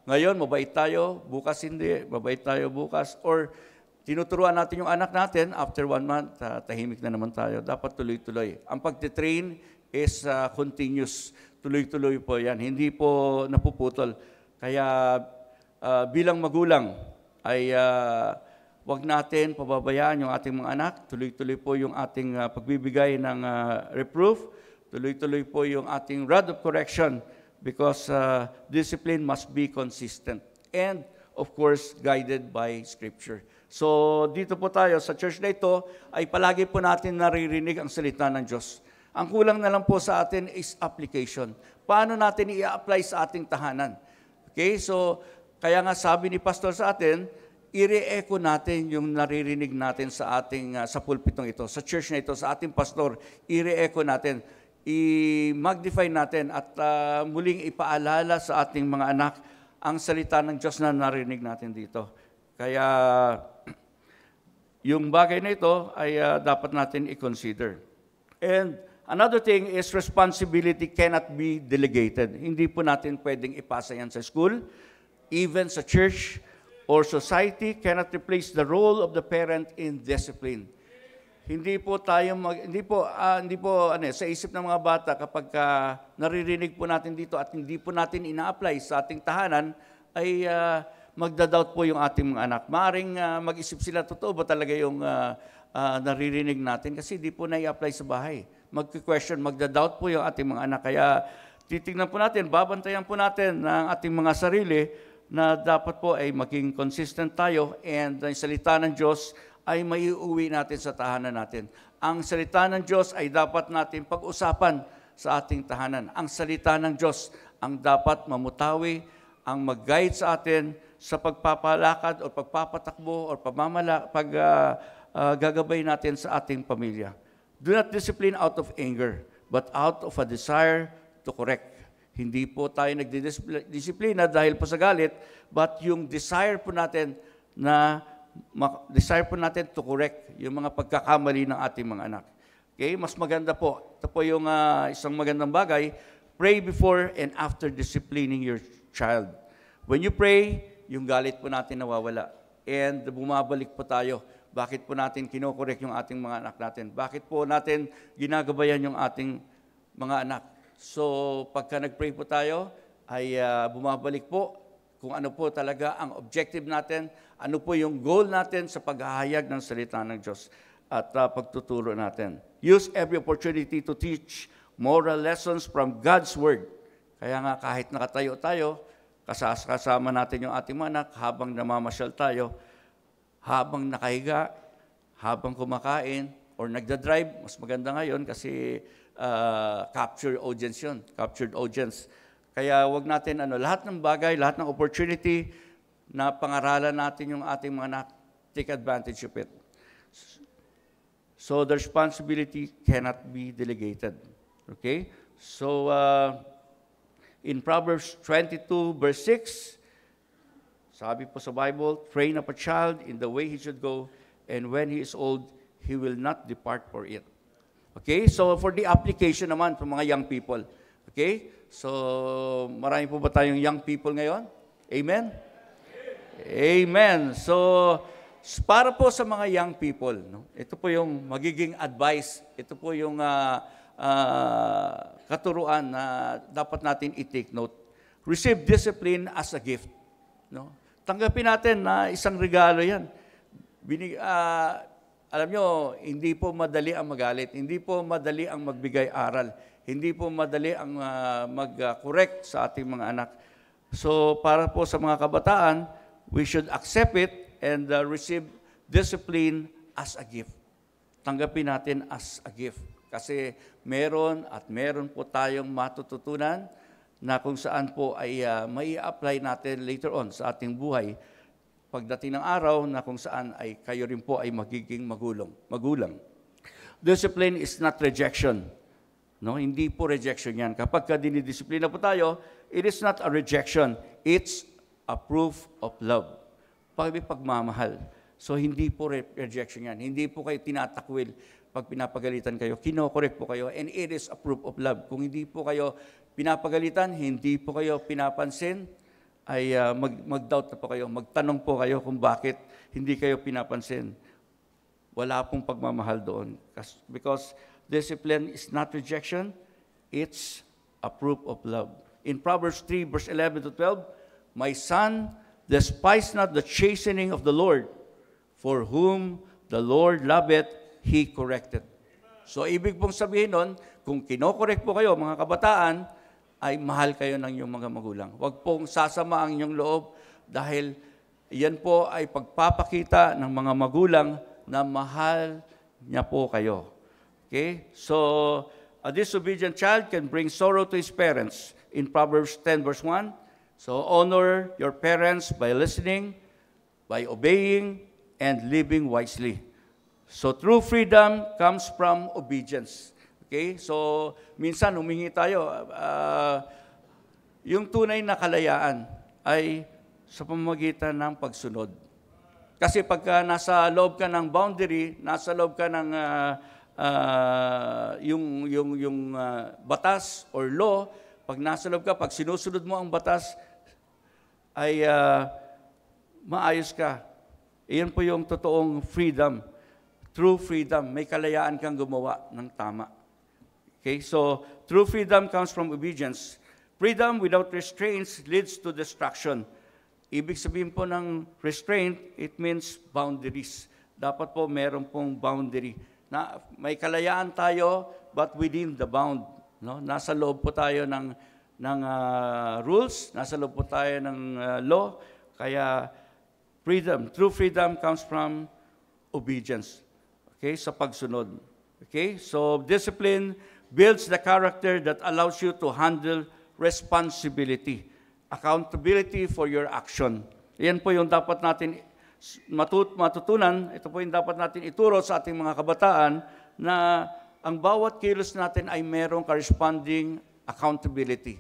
ngayon, mabait tayo, bukas hindi, mabait tayo bukas. Or tinuturuan natin yung anak natin, after 1 month, tahimik na naman tayo. Dapat tuloy-tuloy. Ang pagtitrain is continuous. Tuloy-tuloy po yan. Hindi po napuputol. Kaya bilang magulang ay wag natin pababayaan yung ating mga anak. Tuloy-tuloy po yung ating pagbibigay ng reproof. Tuloy-tuloy po yung ating rod of correction because discipline must be consistent and, of course, guided by Scripture. So, dito po tayo sa church na ito ay palagi po natin naririnig ang salita ng Diyos. Ang kulang na lang po sa atin is application. Paano natin i-apply sa ating tahanan? Okay, so kaya nga sabi ni Pastor sa atin, i-re-echo natin yung naririnig natin sa ating sa pulpitong ito, sa church na ito, sa ating pastor, i-re-echo natin, i-magnify natin at muling ipaalala sa ating mga anak ang salita ng Diyos na narinig natin dito. Kaya yung bagay na ito ay dapat natin i-consider. And another thing is responsibility cannot be delegated. Hindi po natin pwedeng ipasa yan sa school, even sa church or society cannot replace the role of the parent in discipline. Hindi po sa isip ng mga bata kapag naririnig po natin dito at hindi po natin ina-apply sa ating tahanan ay magda-doubt po yung ating mga anak. Maaring mag-isip sila, totoo ba talaga yung naririnig natin kasi hindi po na-i-apply sa bahay. Mag-question, magda-doubt po yung ating mga anak. Kaya titignan po natin, babantayan po natin ng ating mga sarili na dapat po ay maging consistent tayo and ang salita ng Diyos ay maiuwi natin sa tahanan natin. Ang salita ng Diyos ay dapat natin pag-usapan sa ating tahanan. Ang salita ng Diyos ang dapat mamutawi, ang mag-guide sa atin sa pagpapalakad o pagpapatakbo o gagabay natin sa ating pamilya. Do not discipline out of anger, but out of a desire to correct. Hindi po tayo nagdidisiplina dahil po sa galit, but yung desire po natin to correct yung mga pagkakamali ng ating mga anak. Okay? Mas maganda po. Ito po yung isang magandang bagay. Pray before and after disciplining your child. When you pray, yung galit po natin nawawala. And bumabalik po tayo. Bakit po natin kinokorek yung ating mga anak natin? Bakit po natin ginagabayan yung ating mga anak. So, pagka nag-pray po tayo, ay bumabalik po kung ano po talaga ang objective natin, ano po yung goal natin sa paghahayag ng salita ng Diyos at pagtuturo natin. Use every opportunity to teach moral lessons from God's Word. Kaya nga kahit nakatayo tayo, kasama natin yung ating mga anak habang namamasyal tayo, habang nakahiga, habang kumakain, or nagda-drive, mas maganda ngayon kasi captured audience yun, captured audience. Kaya wag natin, lahat ng bagay, lahat ng opportunity na pangaralan natin yung ating mga anak, take advantage of it. So the responsibility cannot be delegated. Okay? So in Proverbs 22 verse 6, sabi po sa Bible, train up a child in the way he should go, and when he is old, he will not depart for it. Okay? So for the application naman, for mga young people. Okay? So marami po ba tayong young people ngayon? Amen? Amen. So para po sa mga young people, no? Ito po yung magiging advice, ito po yung katuruan na dapat natin i-take note. Receive discipline as a gift. No? Tanggapin natin na isang regalo yan. Alam nyo, hindi po madali ang magalit, hindi po madali ang magbigay aral, hindi po madali ang mag-correct sa ating mga anak. So para po sa mga kabataan, we should accept it and receive discipline as a gift. Tanggapin natin as a gift. Kasi meron po tayong matututunan na kung saan po ay mai-apply natin later on sa ating buhay. Pagdating ng araw na kung saan ay kayo rin po ay magiging magulang. Discipline is not rejection. No, hindi po rejection yan. Kapag dinidisiplina po tayo, it is not a rejection. It's a proof of love. Pagmamahal. So, hindi po rejection yan. Hindi po kayo tinatakwil. Pag pinapagalitan kayo, kinokorek po kayo, and it is a proof of love. Kung hindi po kayo pinapagalitan, hindi po kayo pinapansin, ay mag-doubt na po kayo, magtanong po kayo kung bakit hindi kayo pinapansin. Wala pong pagmamahal doon. Because discipline is not rejection, it's a proof of love. In Proverbs 3, verse 11 to 12, my son, despise not the chastening of the Lord, for whom the Lord loveth, He corrected. So, ibig pong sabihin nun, kung kinokorek po kayo, mga kabataan, ay mahal kayo ng inyong mga magulang. Huwag pong sasama ang inyong loob dahil yan po ay pagpapakita ng mga magulang na mahal niya po kayo. Okay? So, a disobedient child can bring sorrow to his parents. In Proverbs 10 verse 1, so honor your parents by listening, by obeying, and living wisely. So true freedom comes from obedience. Okay? So minsan humingi tayo, yung tunay na kalayaan ay sa pamamagitan ng pagsunod. Kasi pagka nasa loob ka ng boundary, nasa loob ka ng yung batas or law, pag nasa loob ka, pag sinusunod mo ang batas, ay maayos ka. Iyan po yung totoong freedom. True freedom. May kalayaan kang gumawa ng tama. Okay? So, true freedom comes from obedience. Freedom without restraints leads to destruction. Ibig sabihin po ng restraint, it means boundaries. Dapat po meron pong boundary. Na may kalayaan tayo, but within the bound. No? Nasa loob po tayo ng rules, nasa loob po tayo ng law. Kaya freedom, true freedom comes from obedience. Okay, sa pagsunod. Okay, so discipline builds the character that allows you to handle responsibility, accountability for your action. Yan po yung dapat natin matutunan, ito po yung dapat natin ituro sa ating mga kabataan na ang bawat kilos natin ay merong corresponding accountability.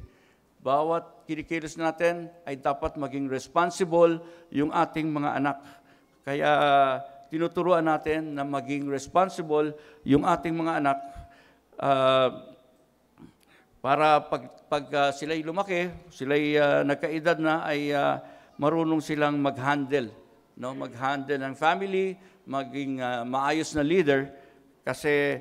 Bawat kinikilos natin ay dapat maging responsible yung ating mga anak. Kaya tinuturuan natin na maging responsible yung ating mga anak para pag sila'y lumaki, sila'y nagkaedad na, ay marunong silang mag-handle. No? Mag-handle ng family, maging maayos na leader kasi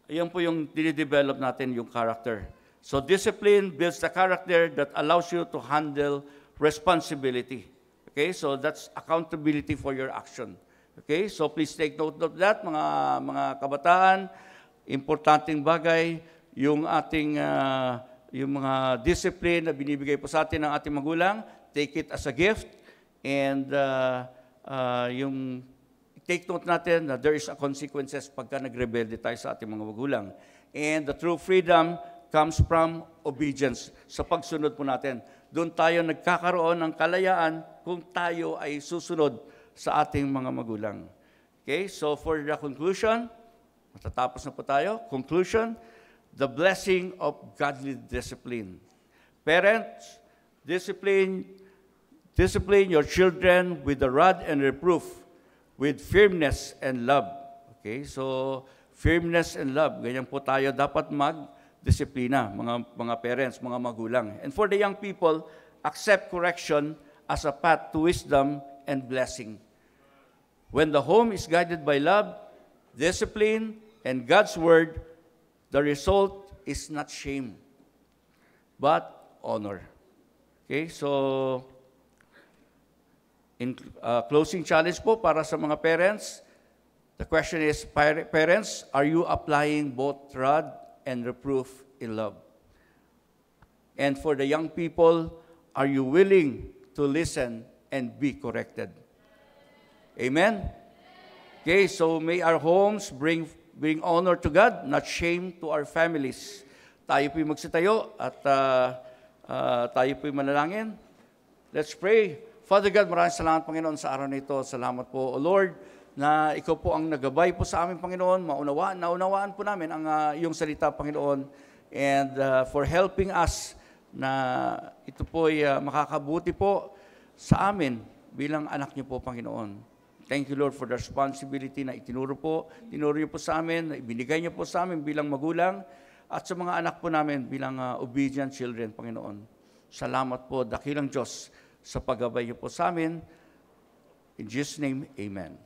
Ayan po yung dinidevelop natin yung character. So discipline builds the character that allows you to handle responsibility. Okay, so that's accountability for your action. Okay, so please take note of that, mga kabataan. Importanteng bagay yung ating yung mga discipline na binibigay po sa atin ng ating magulang. Take it as a gift, and yung take note natin na there is a consequences pagka nagrebelde tayo sa ating mga magulang. And the true freedom comes from obedience. Sa pagsunod po natin, doon tayo nagkakaroon ng kalayaan kung tayo ay susunod sa ating mga magulang. Okay, so for the conclusion, matatapos na po tayo. Conclusion, the blessing of godly discipline. Parents, discipline your children with the rod and reproof, with firmness and love. Okay, so firmness and love, ganyan po tayo dapat mag-disiplina, mga parents, mga magulang. And for the young people, accept correction as a path to wisdom and blessing. When the home is guided by love, discipline, and God's word, the result is not shame, but honor. Okay, so in closing challenge po para sa mga parents, the question is, parents, are you applying both rod and reproof in love? And for the young people, are you willing to listen and be corrected? Amen? Okay, so may our homes bring honor to God, not shame to our families. Tayo po'y magsitayo at tayo po'y manalangin. Let's pray. Father God, maraming salamat, Panginoon, sa araw na ito. Salamat po, O Lord, na Ikaw po ang nagabay po sa amin, Panginoon. Naunawaan po namin ang iyong salita, Panginoon. And for helping us na ito po ay makakabuti po sa amin bilang anak niyo po, Panginoon. Thank you, Lord, for the responsibility na tinuro niyo po sa amin, na ibinigay niyo po sa amin bilang magulang, at sa mga anak po namin bilang obedient children, Panginoon. Salamat po, dakilang Diyos, sa paggabay niyo po sa amin. In Jesus' name, Amen.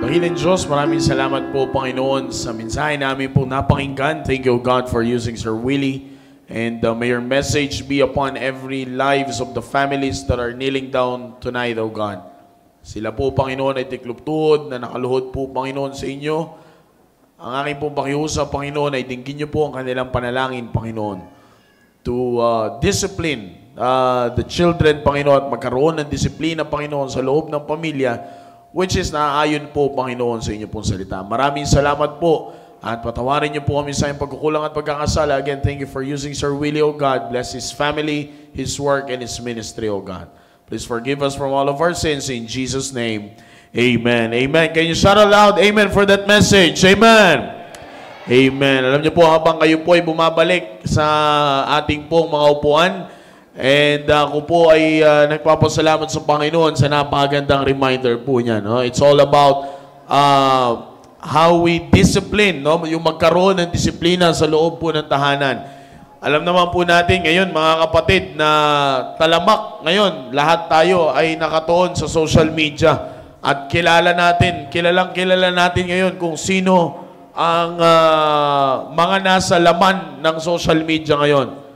Panginoon Diyos, maraming salamat po, Panginoon, sa mensahe namin po napakinggan. Thank you, God, for using Sir Willie. And may your message be upon every lives of the families that are kneeling down tonight, O God. Sila po, Panginoon, ay tikluptuhod na nakaluhod po, Panginoon, sa inyo. Ang aking pong pakiusap, Panginoon, ay dinggin niyo po ang kanilang panalangin, Panginoon, to discipline the children, Panginoon, at magkaroon ng disiplina, Panginoon, sa loob ng pamilya, which is naaayon po, Panginoon, sa inyo pong salita. Maraming salamat po at patawarin niyo po kami sa iyong pagkukulang at pagkakasala. Again, thank you for using Sir Willie, O God. Bless his family, his work, and his ministry, O God. Please forgive us from all of our sins. In Jesus' name, amen. Amen. Can you shout aloud, amen, for that message? Amen. Amen. Alam niyo po, habang kayo po ay bumabalik sa ating pong mga upuan, And ako po ay nagpapasalamat sa Panginoon sa napakagandang reminder po niya. No? It's all about how we discipline, no? Yung magkaroon ng disiplina sa loob po ng tahanan. Alam naman po natin ngayon, mga kapatid, na talamak ngayon, lahat tayo ay nakatuon sa social media. At kilalang kilala natin ngayon kung sino ang mga nasa laman ng social media ngayon.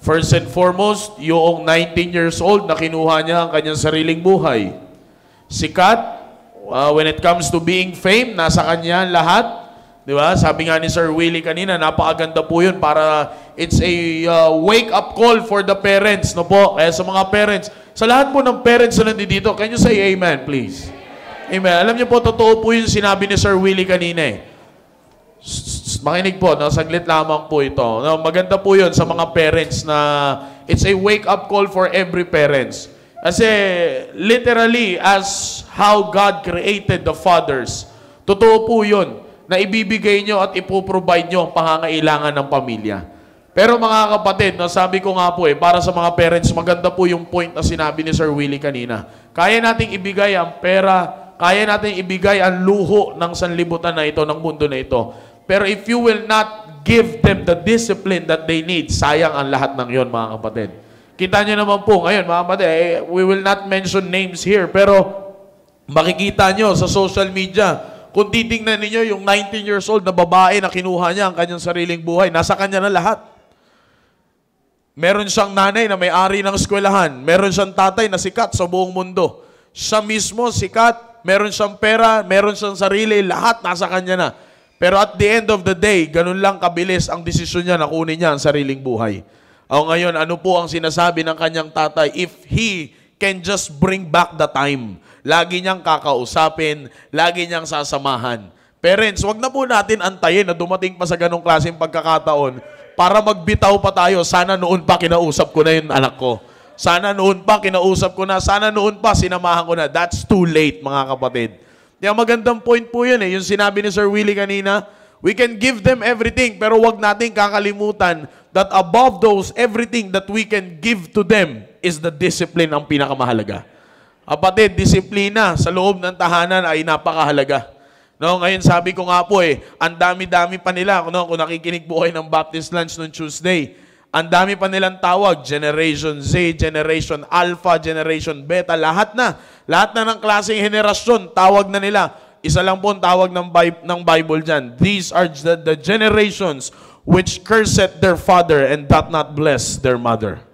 First and foremost, yung 19 years old na kinuha niya ang kanyang sariling buhay. Sikat, when it comes to being fame, nasa kanya lahat. Di ba? Sabi nga ni Sir Willie kanina, napakaganda po yun para it's a wake-up call for the parents. No po? Kaya sa mga parents, sa lahat po ng parents na nandito, can you say amen, please? Amen. Alam niyo po, totoo po yung sinabi ni Sir Willie kanina eh. Makinig po, no? Saglit lamang po ito. No? Maganda po yun sa mga parents na it's a wake-up call for every parents. Kasi literally, as how God created the fathers, totoo po yun na ibibigay nyo at ipoprovide nyo ang pangangailangan ng pamilya. Pero mga kapatid, no, sabi ko nga po para sa mga parents, maganda po yung point na sinabi ni Sir Willie kanina. Kaya nating ibigay ang pera, kaya nating ibigay ang luho ng sanlibutan na ito, ng mundo na ito. Pero if you will not give them the discipline that they need, sayang ang lahat ng yon, mga kapatid. Kita nyo naman po ngayon, mga kapatid, we will not mention names here, pero makikita nyo sa social media, kung titingnan ninyo yung 19 years old na babae na kinuha niya ang kanyang sariling buhay, nasa kanya na lahat. Meron siyang nanay na may-ari ng eskwelahan, meron siyang tatay na sikat sa buong mundo. Siya mismo sikat, meron siyang pera, meron siyang sarili, lahat nasa kanya na. Pero at the end of the day, ganun lang kabilis ang desisyon niya na kunin niya ang sariling buhay. O ngayon, ano po ang sinasabi ng kanyang tatay? If he can just bring back the time, lagi niyang kakausapin, lagi niyang sasamahan. Parents, wag na po natin antayin na dumating pa sa ganung klaseng pagkakataon para magbitaw pa tayo. Sana noon pa kinausap ko na yung anak ko. Sana noon pa kinausap ko na. Sana noon pa sinamahan ko na. That's too late, mga kapatid. Yung magandang point po yun yung sinabi ni Sir Willie kanina, we can give them everything, pero wag natin kakalimutan that above those, everything that we can give to them is the discipline ang pinakamahalaga. Kapatid, disiplina sa loob ng tahanan ay napakahalaga. No, ngayon sabi ko nga po ang dami-dami pa nila, no, kung nakikinig po kayo ng Baptist Lunch noong Tuesday, ang dami pa nilang tawag, Generation Z, Generation Alpha, Generation Beta, lahat na ng klaseng henerasyon, tawag na nila. Isa lang po ang tawag ng Bible dyan. These are the generations which cursed their father and doth not bless their mother.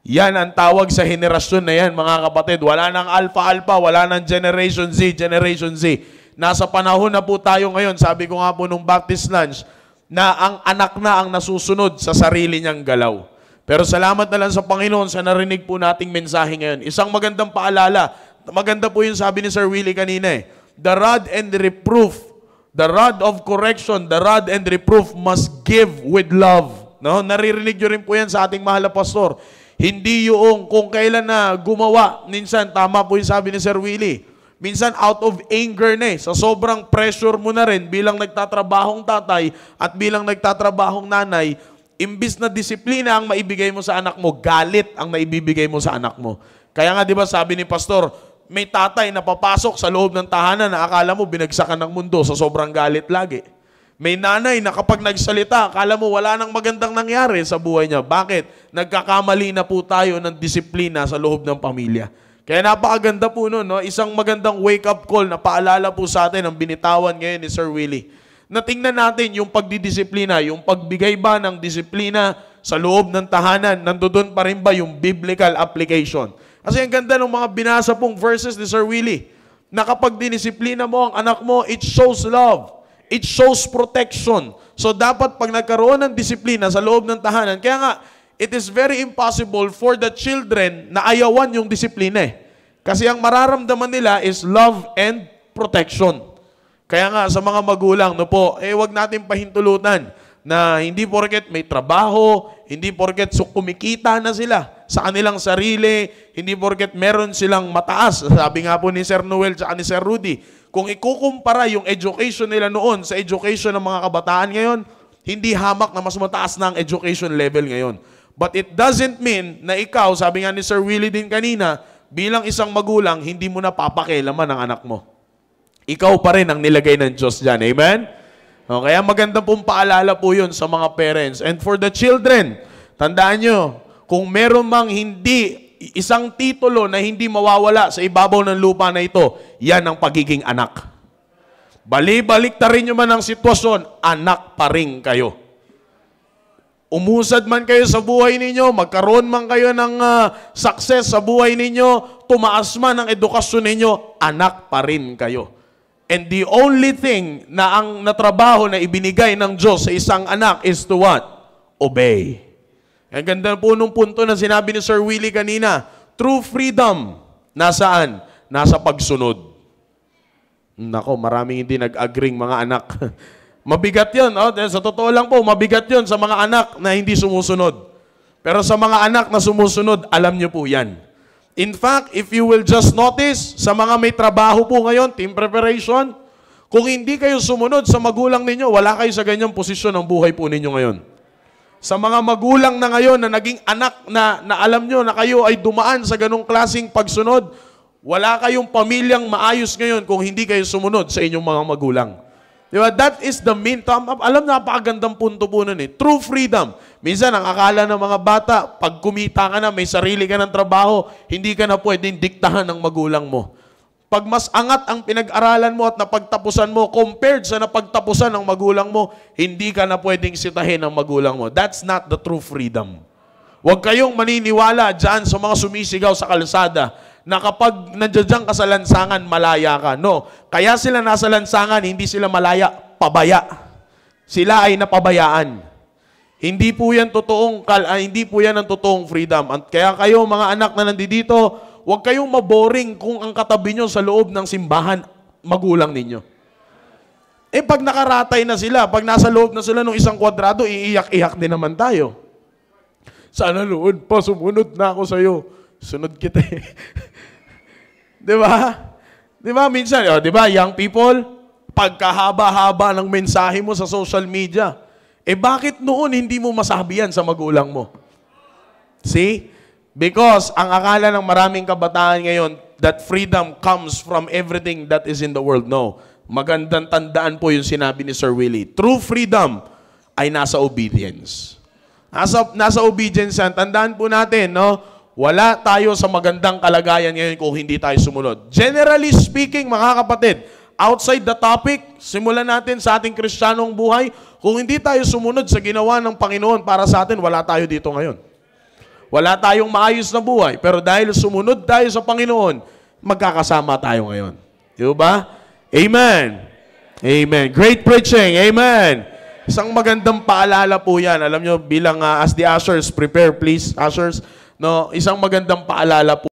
Yan ang tawag sa henerasyon na yan, mga kapatid. Wala nang Alpha, wala nang Generation Z, Generation Z. Nasa panahon na po tayo ngayon, sabi ko nga po nung Baptist Lunch, na ang anak na ang nasusunod sa sarili niyang galaw. Pero salamat na lang sa Panginoon sa narinig po nating mensahe ngayon. Isang magandang paalala, maganda po yung sabi ni Sir Willie kanina the rod and the reproof, the rod of correction, the rod and reproof must give with love. No? Naririnig nyo rin po yan sa ating mahal na pastor. Hindi yung kung kailan na gumawa, minsan, tama po yung sabi ni Sir Willie, minsan out of anger na sa sobrang pressure mo na rin bilang nagtatrabahong tatay at bilang nagtatrabahong nanay, imbis na disiplina ang maibigay mo sa anak mo, galit ang naibibigay mo sa anak mo. Kaya nga di ba sabi ni Pastor, may tatay na papasok sa loob ng tahanan na akala mo binagsakan ng mundo sa sobrang galit lagi. May nanay na kapag nagsalita, akala mo wala nang magandang nangyari sa buhay niya. Bakit? Nagkakamali na po tayo ng disiplina sa loob ng pamilya. Kaya napakaganda po nun, no? Isang magandang wake-up call na paalala po sa atin ang binitawan ngayon ni Sir Willie. Na tingnan natin yung pagdidisiplina, yung pagbigay ba ng disiplina sa loob ng tahanan, nandoon pa rin ba yung biblical application? Kasi ang ganda ng mga binasa pong verses ni Sir Willie, na kapag dinisiplina mo ang anak mo, it shows love. It shows protection. So dapat pag nagkaroon ng disiplina sa loob ng tahanan, kaya nga, it is very impossible for the children na ayawan yung disiplina Kasi ang mararamdaman nila is love and protection. Kaya nga sa mga magulang, no po, wag natin pahintulutan na hindi porket may trabaho, hindi porket kumikita na sila sa kanilang sarili, hindi porket meron silang mataas. Sabi nga po ni Sir Noel at ni Sir Rudy, kung ikukumpara yung education nila noon sa education ng mga kabataan ngayon, hindi hamak na mas mataas na ang education level ngayon. But it doesn't mean na ikaw, sabi nga ni Sir Willie din kanina, bilang isang magulang, hindi mo na papakialaman ang anak mo. Ikaw pa rin ang nilagay ng Diyos dyan. Amen? O, kaya maganda pong paalala po yun sa mga parents. And for the children, tandaan nyo, kung meron mang isang titulo na hindi mawawala sa ibabaw ng lupa na ito, yan ang pagiging anak. Balik ta rin nyo man ang sitwasyon, anak pa rin kayo. Umusad man kayo sa buhay ninyo, magkaroon man kayo ng success sa buhay ninyo, tumaas man ang edukasyon ninyo, anak pa rin kayo. And the only thing na ang natrabaho na ibinigay ng Diyos sa isang anak is to what? Obey. Ang ganda po nung punto na sinabi ni Sir Willie kanina, true freedom, nasaan? Nasa pagsunod. Nako, maraming hindi nag-agring mga anak. Mabigat yun. Oh, sa totoo lang po, mabigat yun sa mga anak na hindi sumusunod. Pero sa mga anak na sumusunod, alam nyo po yan. In fact, if you will just notice, sa mga may trabaho po ngayon, team preparation, kung hindi kayo sumunod sa magulang ninyo, wala kayo sa ganyang posisyon ng buhay po ninyo ngayon. Sa mga magulang na ngayon na naging anak na alam nyo na kayo ay dumaan sa ganong klaseng pagsunod, wala kayong pamilyang maayos ngayon kung hindi kayo sumunod sa inyong mga magulang. Diba? That is the main. Alam, napakagandang punto po nun eh. True freedom. Minsan, ang akala ng mga bata, pag kumita ka na, may sarili ka ng trabaho, hindi ka na pwedeng diktahan ng magulang mo. Pag mas angat ang pinag-aralan mo at napagtapusan mo, compared sa napagtapusan ng magulang mo, hindi ka na pwedeng sitahin ng magulang mo. That's not the true freedom. Huwag kayong maniniwala dyan sa mga sumisigaw sa kalsada na kapag nandiyan ka sa lansangan, malaya ka. No. Kaya sila nasa lansangan, hindi sila malaya, pabaya. Sila ay napabayaan. Hindi po yan ang totoong freedom. At kaya kayo, mga anak na nandito, huwag kayong maboring kung ang katabi nyo sa loob ng simbahan, magulang ninyo. Eh, pag nakaratay na sila, pag nasa loob na sila ng isang kwadrado, iiyak-iyak din naman tayo. Sana noon pa, sumunod na ako sa'yo. Sunod kita eh. Diba? Diba? Minsan, diba, young people, pagkahaba-haba ng mensahe mo sa social media, eh bakit noon hindi mo masabi yan sa magulang mo? See? Because ang akala ng maraming kabataan ngayon, that freedom comes from everything that is in the world. No. Magandang tandaan po yung sinabi ni Sir Willie. True freedom ay nasa obedience. Nasa obedience yan. Tandaan po natin, no? Wala tayo sa magandang kalagayan ngayon kung hindi tayo sumunod. Generally speaking, mga kapatid, outside the topic, simulan natin sa ating Kristiyanong buhay, kung hindi tayo sumunod sa ginawa ng Panginoon para sa atin, wala tayo dito ngayon. Wala tayong maayos na buhay. Pero dahil sumunod tayo sa Panginoon, magkakasama tayo ngayon. Di ba? Amen. Amen. Great preaching. Amen. Isang magandang paalala po yan. Alam nyo, bilang as the ushers, prepare please, ushers. No, isang magandang paalala po